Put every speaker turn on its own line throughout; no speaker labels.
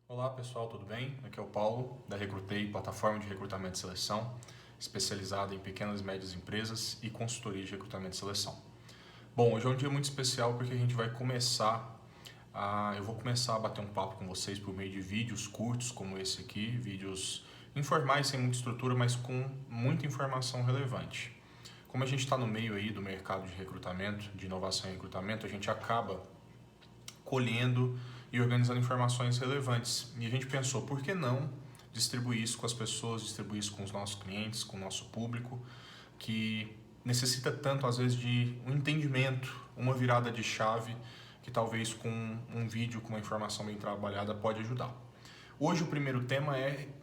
Olá pessoal, tudo bem? Aqui é o Paulo, da Recrutei, plataforma de recrutamento e seleção, especializada em pequenas e médias empresas e consultoria de recrutamento e seleção. Bom, hoje é um dia muito especial porque a gente vai eu vou começar a bater um papo com vocês por meio de vídeos curtos como esse aqui, vídeos informais, sem muita estrutura, mas com muita informação relevante. Como a gente está no meio aí do mercado de recrutamento, de inovação e recrutamento, a gente acaba colhendo e organizando informações relevantes. E a gente pensou, por que não distribuir isso com as pessoas, distribuir isso com os nossos clientes, com o nosso público, que necessita tanto, às vezes, de um entendimento, uma virada de chave, que talvez com um vídeo, com uma informação bem trabalhada, pode ajudar. Hoje o primeiro tema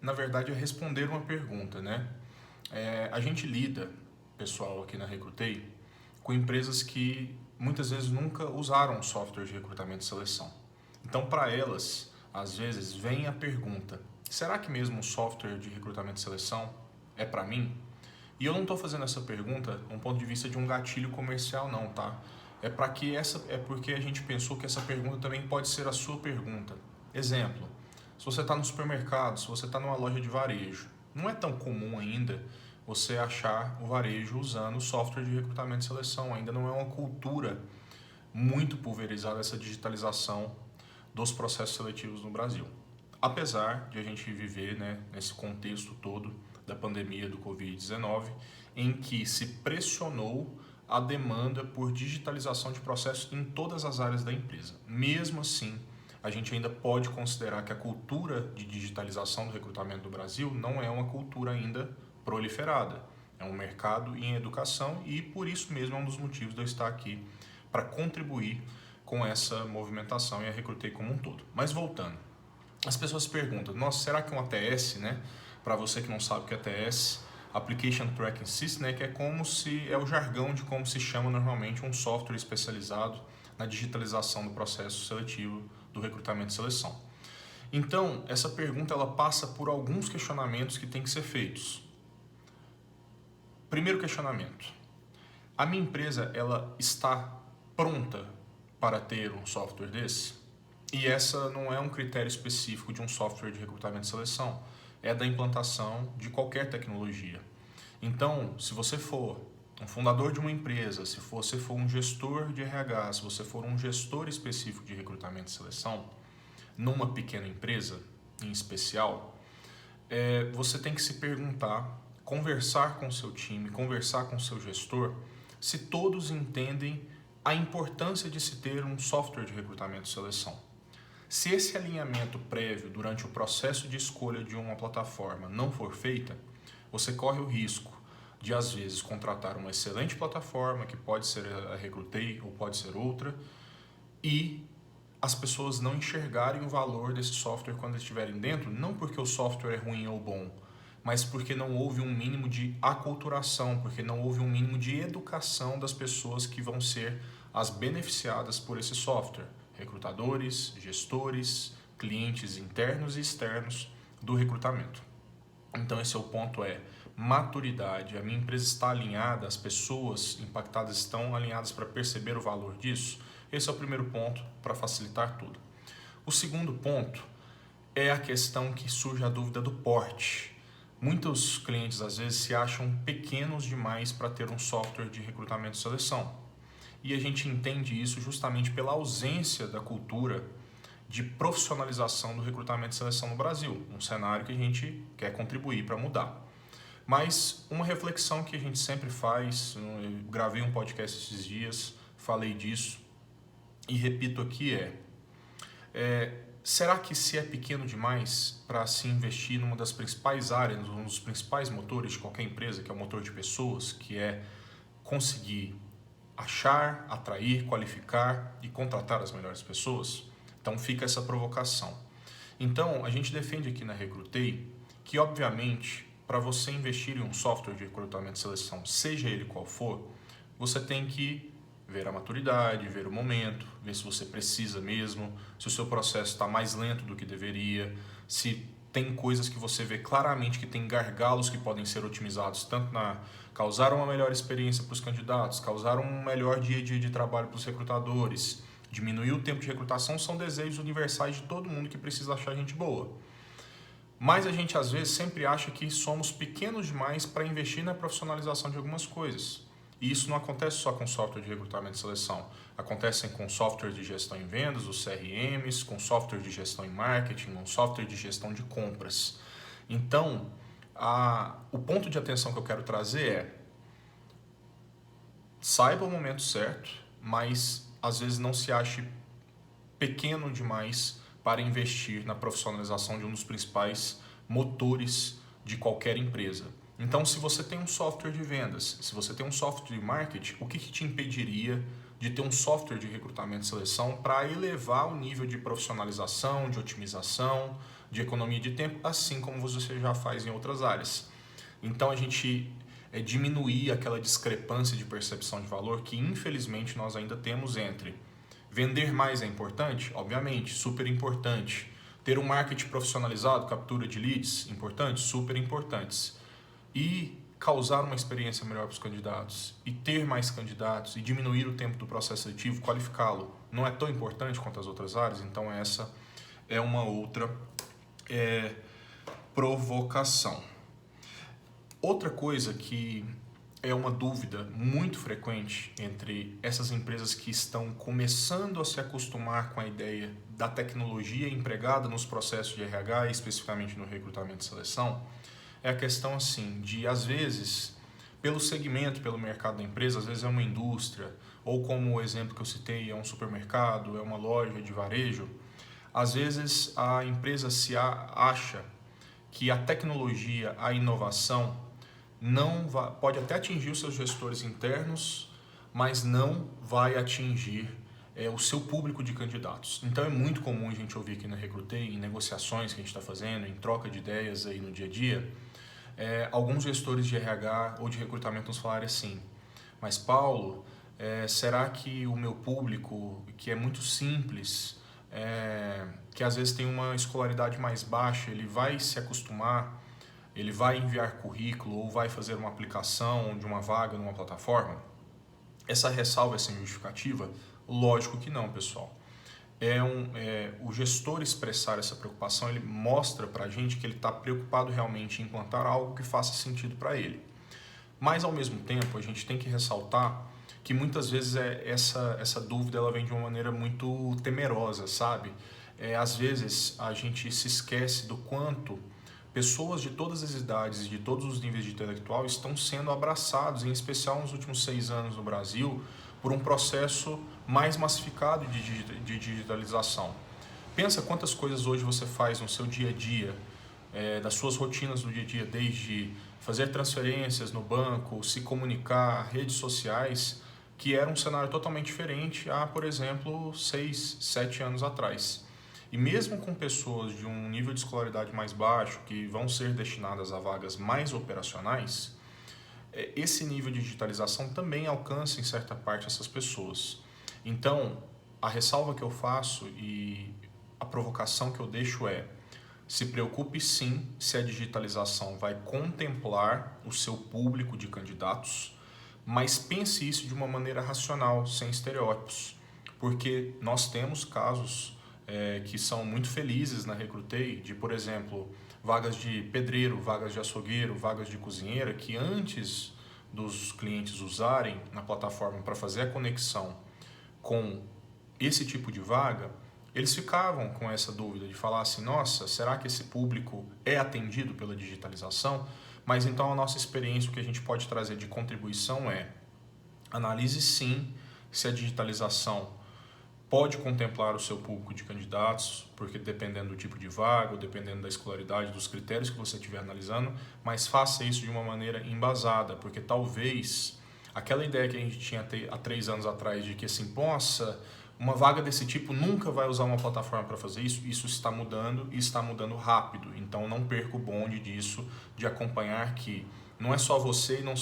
na verdade, responder uma pergunta, né? A gente lida, pessoal, aqui na Recrutei, com empresas que muitas vezes nunca usaram software de recrutamento e seleção. Então, para elas, às vezes, vem a pergunta: será que mesmo o software de recrutamento e seleção é para mim? E eu não estou fazendo essa pergunta do ponto de vista de um gatilho comercial, não, tá? É porque a gente pensou que essa pergunta também pode ser a sua pergunta. Exemplo: se você está no supermercado, se você está numa loja de varejo, não é tão comum ainda você achar o varejo usando software de recrutamento e seleção. Ainda não é uma cultura muito pulverizada essa digitalização dos processos seletivos no Brasil. Apesar de a gente viver, né, nesse contexto todo da pandemia do Covid-19, em que se pressionou a demanda por digitalização de processos em todas as áreas da empresa. Mesmo assim, a gente ainda pode considerar que a cultura de digitalização do recrutamento do Brasil não é uma cultura ainda proliferada. É um mercado em educação e por isso mesmo é um dos motivos de eu estar aqui para contribuir com essa movimentação e a Recrutei como um todo. Mas voltando, as pessoas perguntam: nossa, será que um ATS, né? Para você que não sabe o que é ATS, Application Tracking System, né? Que é o jargão de como se chama normalmente um software especializado na digitalização do processo seletivo do recrutamento e seleção. Então, essa pergunta ela passa por alguns questionamentos que têm que ser feitos. Primeiro questionamento: a minha empresa ela está pronta para ter um software desse? E essa não é um critério específico de um software de recrutamento e seleção, é da implantação de qualquer tecnologia. Então, se você for um fundador de uma empresa, se você for um gestor de RH, se você for um gestor específico de recrutamento e seleção, numa pequena empresa em especial, você tem que se perguntar, conversar com o seu time, conversar com o seu gestor, se todos entendem a importância de se ter um software de recrutamento e seleção. Se esse alinhamento prévio durante o processo de escolha de uma plataforma não for feita, você corre o risco de, às vezes, contratar uma excelente plataforma, que pode ser a Recrutei ou pode ser outra, e as pessoas não enxergarem o valor desse software quando estiverem dentro, não porque o software é ruim ou bom, mas porque não houve um mínimo de aculturação, porque não houve um mínimo de educação das pessoas que vão ser as beneficiadas por esse software. Recrutadores, gestores, clientes internos e externos do recrutamento. Então esse é o ponto, maturidade. A minha empresa está alinhada, as pessoas impactadas estão alinhadas para perceber o valor disso? Esse é o primeiro ponto para facilitar tudo. O segundo ponto é a questão que surge a dúvida do porte. Muitos clientes às vezes se acham pequenos demais para ter um software de recrutamento e seleção. E a gente entende isso justamente pela ausência da cultura de profissionalização do recrutamento e seleção no Brasil, um cenário que a gente quer contribuir para mudar. Mas uma reflexão que a gente sempre faz, eu gravei um podcast esses dias, falei disso e repito aqui será que se é pequeno demais para se investir numa das principais áreas, um dos principais motores de qualquer empresa, que é o motor de pessoas, que é conseguir achar, atrair, qualificar e contratar as melhores pessoas? Então fica essa provocação. Então a gente defende aqui na Recrutei que, obviamente, para você investir em um software de recrutamento e seleção, seja ele qual for, você tem que ver a maturidade, ver o momento, ver se você precisa mesmo, se o seu processo está mais lento do que deveria, se tem coisas que você vê claramente que tem gargalos que podem ser otimizados, tanto na causar uma melhor experiência para os candidatos, causar um melhor dia a dia de trabalho para os recrutadores, diminuir o tempo de recrutação são desejos universais de todo mundo que precisa achar gente boa. Mas a gente às vezes sempre acha que somos pequenos demais para investir na profissionalização de algumas coisas. E isso não acontece só com software de recrutamento e seleção. Acontece com software de gestão em vendas, os CRMs, com software de gestão em marketing, com software de gestão de compras. Então, o ponto de atenção que eu quero trazer é: saiba o momento certo, mas às vezes não se ache pequeno demais para investir na profissionalização de um dos principais motores de qualquer empresa. Então, se você tem um software de vendas, se você tem um software de marketing, o que te impediria de ter um software de recrutamento e seleção para elevar o nível de profissionalização, de otimização, de economia de tempo, assim como você já faz em outras áreas? Então, a gente diminuir aquela discrepância de percepção de valor que, infelizmente, nós ainda temos entre vender mais é importante? Obviamente, super importante. Ter um marketing profissionalizado, captura de leads, importante? Super importantes. E causar uma experiência melhor para os candidatos, e ter mais candidatos, e diminuir o tempo do processo seletivo, qualificá-lo, não é tão importante quanto as outras áreas? Então essa é uma outra provocação. Outra coisa que é uma dúvida muito frequente entre essas empresas que estão começando a se acostumar com a ideia da tecnologia empregada nos processos de RH, especificamente no recrutamento e seleção, é a questão assim, de às vezes, pelo segmento, pelo mercado da empresa, às vezes é uma indústria, ou como o exemplo que eu citei, é um supermercado, é uma loja de varejo, às vezes a empresa acha que a tecnologia, a inovação, pode até atingir os seus gestores internos, mas não vai atingir o seu público de candidatos. Então é muito comum a gente ouvir aqui na Recrutei, em negociações que a gente está fazendo, em troca de ideias aí no dia a dia, alguns gestores de RH ou de recrutamento nos falarem assim: mas Paulo, será que o meu público, que é muito simples, que às vezes tem uma escolaridade mais baixa, ele vai se acostumar, ele vai enviar currículo ou vai fazer uma aplicação de uma vaga numa plataforma? Essa ressalva é sem justificativa? Lógico que não, pessoal. O gestor expressar essa preocupação, ele mostra para a gente que ele está preocupado realmente em implantar algo que faça sentido para ele. Mas, ao mesmo tempo, a gente tem que ressaltar que muitas vezes essa dúvida ela vem de uma maneira muito temerosa, sabe? Às vezes a gente se esquece do quanto pessoas de todas as idades e de todos os níveis de intelectual estão sendo abraçados, em especial nos últimos 6 anos no Brasil, por um processo mais massificado de digitalização. Pensa quantas coisas hoje você faz no seu dia a dia, das suas rotinas do dia a dia, desde fazer transferências no banco, se comunicar, redes sociais, que era um cenário totalmente diferente há, por exemplo, 6, 7 anos atrás. E mesmo com pessoas de um nível de escolaridade mais baixo, que vão ser destinadas a vagas mais operacionais, esse nível de digitalização também alcança em certa parte essas pessoas. Então, a ressalva que eu faço e a provocação que eu deixo se preocupe sim se a digitalização vai contemplar o seu público de candidatos, mas pense isso de uma maneira racional, sem estereótipos, porque nós temos casos que são muito felizes na Recrutei, de, por exemplo, vagas de pedreiro, vagas de açougueiro, vagas de cozinheira, que antes dos clientes usarem na plataforma para fazer a conexão com esse tipo de vaga, eles ficavam com essa dúvida de falar assim: nossa, será que esse público é atendido pela digitalização? Mas então a nossa experiência, o que a gente pode trazer de contribuição analise sim se a digitalização pode contemplar o seu público de candidatos, porque dependendo do tipo de vaga, dependendo da escolaridade, dos critérios que você estiver analisando, mas faça isso de uma maneira embasada, porque talvez aquela ideia que a gente tinha há 3 anos atrás de que assim, nossa, uma vaga desse tipo nunca vai usar uma plataforma para fazer isso, isso está mudando e está mudando rápido. Então não perca o bonde disso, de acompanhar que não é só você e não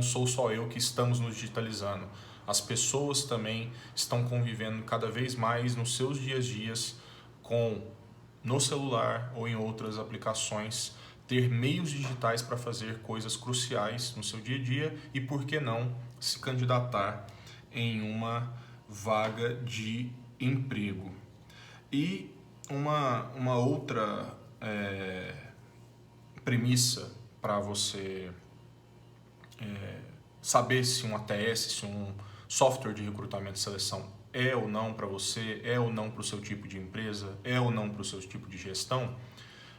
sou só eu que estamos nos digitalizando. As pessoas também estão convivendo cada vez mais nos seus dias no celular ou em outras aplicações, ter meios digitais para fazer coisas cruciais no seu dia a dia e, por que não, se candidatar em uma vaga de emprego. E uma outra premissa para você saber se um ATS, se um software de recrutamento e seleção é ou não para você, é ou não para o seu tipo de empresa, é ou não para o seu tipo de gestão,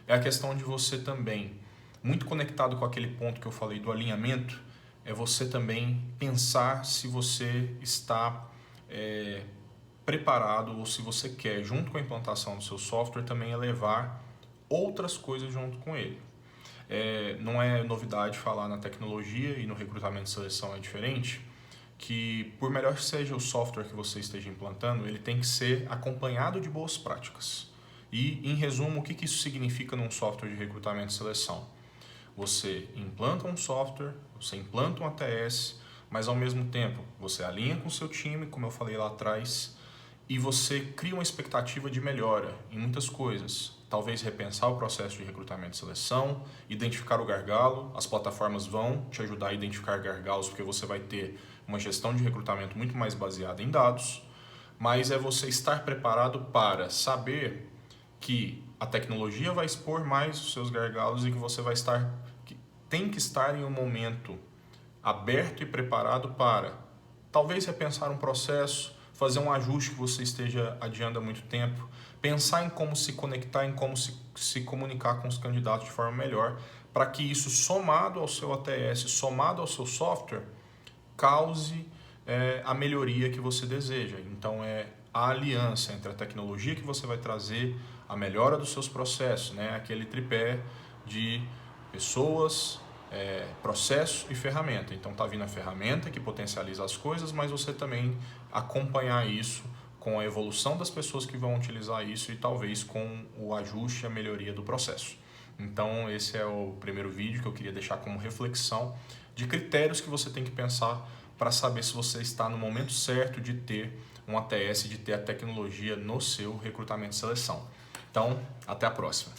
é a questão de você também, muito conectado com aquele ponto que eu falei do alinhamento, é você também pensar se você está preparado ou se você quer, junto com a implantação do seu software, também elevar outras coisas junto com ele. Não é novidade falar na tecnologia e no recrutamento e seleção é diferente, que por melhor que seja o software que você esteja implantando, ele tem que ser acompanhado de boas práticas. E, em resumo, o que isso significa num software de recrutamento e seleção? Você implanta um software, você implanta um ATS, mas ao mesmo tempo você alinha com o seu time, como eu falei lá atrás, e você cria uma expectativa de melhora em muitas coisas. Talvez repensar o processo de recrutamento e seleção, identificar o gargalo. As plataformas vão te ajudar a identificar gargalos, porque você vai ter uma gestão de recrutamento muito mais baseada em dados. Mas é você estar preparado para saber que a tecnologia vai expor mais os seus gargalos e que você tem que estar em um momento aberto e preparado para talvez repensar um processo, fazer um ajuste que você esteja adiando há muito tempo, pensar em como se conectar, em como se comunicar com os candidatos de forma melhor, para que isso, somado ao seu ATS, somado ao seu software, cause a melhoria que você deseja. Então, é a aliança entre a tecnologia que você vai trazer, a melhora dos seus processos, né? Aquele tripé de pessoas, processo e ferramenta. Então tá vindo a ferramenta que potencializa as coisas, mas você também acompanhar isso com a evolução das pessoas que vão utilizar isso e talvez com o ajuste e a melhoria do processo. Então esse é o primeiro vídeo que eu queria deixar como reflexão de critérios que você tem que pensar para saber se você está no momento certo de ter um ATS, de ter a tecnologia no seu recrutamento e seleção. Então, até a próxima.